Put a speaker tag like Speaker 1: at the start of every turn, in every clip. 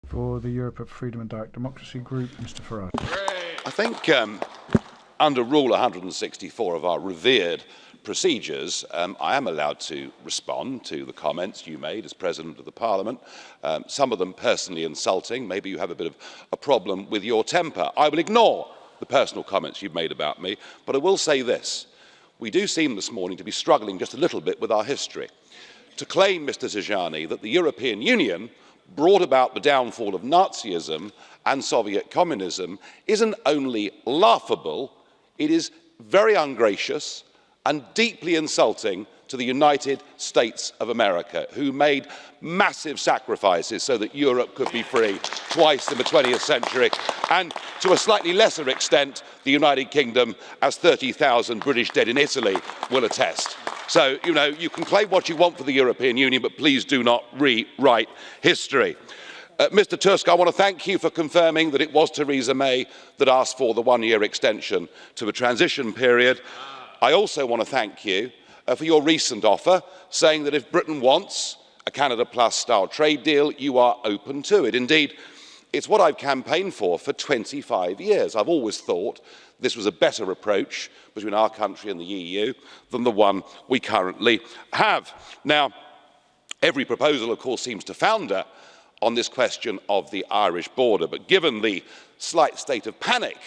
Speaker 1: For the Europe of Freedom and Direct Democracy Group, Mr Farage.
Speaker 2: I think under Rule 164 of our revered procedures, I am allowed to respond to the comments you made as President of the Parliament, some of them personally insulting. Maybe you have a bit of a problem with your temper. I will ignore the personal comments you've made about me, but I will say this. We do seem this morning to be struggling just a little bit with our history. To claim, Mr Tajani, that the European Union brought about the downfall of Nazism and Soviet communism isn't only laughable, it is very ungracious and deeply insulting to the United States of America, who made massive sacrifices so that Europe could be free twice in the 20th century, and to a slightly lesser extent, the United Kingdom, as 30,000 British dead in Italy will attest. So, you can claim what you want for the European Union, but please do not rewrite history. Mr Tusk, I want to thank you for confirming that it was Theresa May that asked for the one-year extension to the transition period. I also want to thank you for your recent offer, saying that if Britain wants a Canada Plus style trade deal, you are open to it. Indeed, it's what I've campaigned for 25 years. I've always thought this was a better approach between our country and the EU than the one we currently have. Now, every proposal, of course, seems to founder on this question of the Irish border, but given the slight state of panic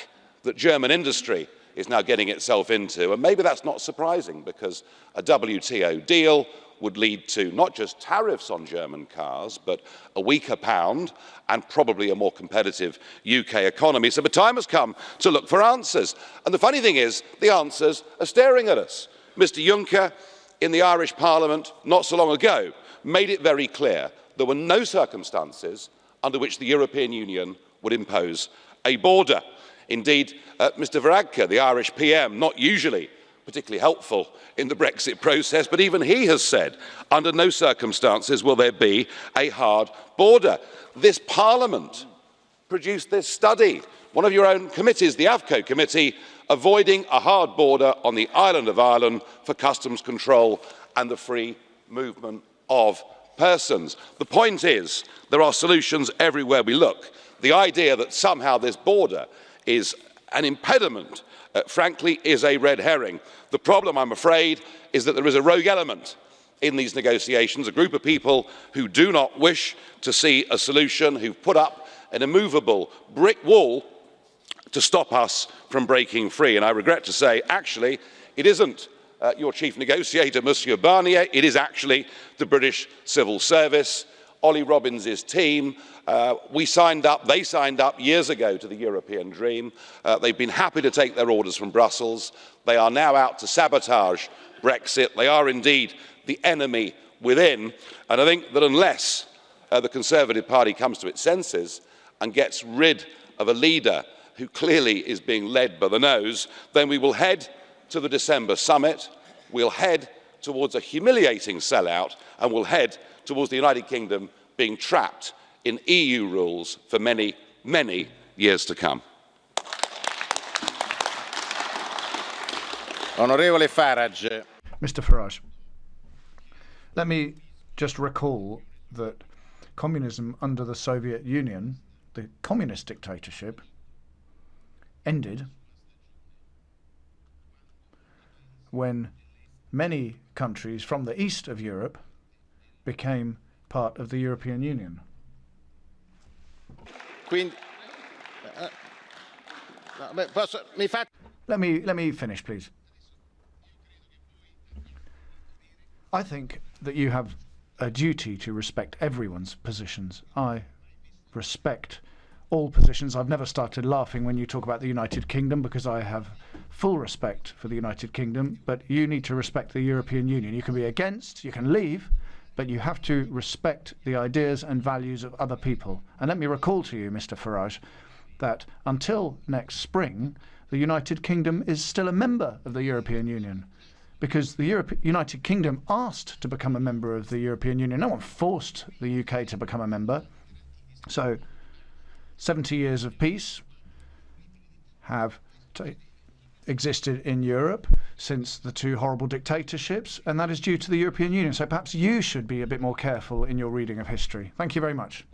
Speaker 2: that German industry is now getting itself into, and maybe that's not surprising because a WTO deal would lead to not just tariffs on German cars, but a weaker pound and probably a more competitive UK economy. So the time has come to look for answers. And the funny thing is, the answers are staring at us. Mr Juncker, in the Irish Parliament not so long ago, made it very clear there were no circumstances under which the European Union would impose a border. Indeed, Mr Varadkar, the Irish PM, not usually particularly helpful in the Brexit process, but even he has said, under no circumstances will there be a hard border. This Parliament produced this study, one of your own committees, the AFCO committee, avoiding a hard border on the island of Ireland for customs control and the free movement of persons. The point is, there are solutions everywhere we look. The idea that somehow this border is an impediment, frankly, is a red herring. The problem, I'm afraid, is that there is a rogue element in these negotiations, a group of people who do not wish to see a solution, who've put up an immovable brick wall to stop us from breaking free. And I regret to say, actually, it isn't your chief negotiator, Monsieur Barnier, it is actually the British Civil Service, Ollie Robbins' team. They signed up years ago to the European dream. They've been happy to take their orders from Brussels. They are now out to sabotage Brexit. They are indeed the enemy within. And I think that unless the Conservative Party comes to its senses and gets rid of a leader who clearly is being led by the nose, then we will head to the December summit, we'll head towards a humiliating sellout, and we'll head towards the United Kingdom being trapped in EU rules for many, many years to come.
Speaker 3: Honourable Farage.
Speaker 1: Mr Farage, let me just recall that communism under the Soviet Union, the communist dictatorship, ended when many countries from the east of Europe became part of the European Union. Let me finish, please. I think that you have a duty to respect everyone's positions. I respect all positions. I've never started laughing when you talk about the United Kingdom because I have full respect for the United Kingdom, but you need to respect the European Union. You can be against, you can leave, but you have to respect the ideas and values of other people. And let me recall to you, Mr Farage, that until next spring, the United Kingdom is still a member of the European Union, because the United Kingdom asked to become a member of the European Union. No one forced the UK to become a member. So 70 years of peace have existed in Europe since the two horrible dictatorships, and that is due to the European Union. So perhaps you should be a bit more careful in your reading of history. Thank you very much.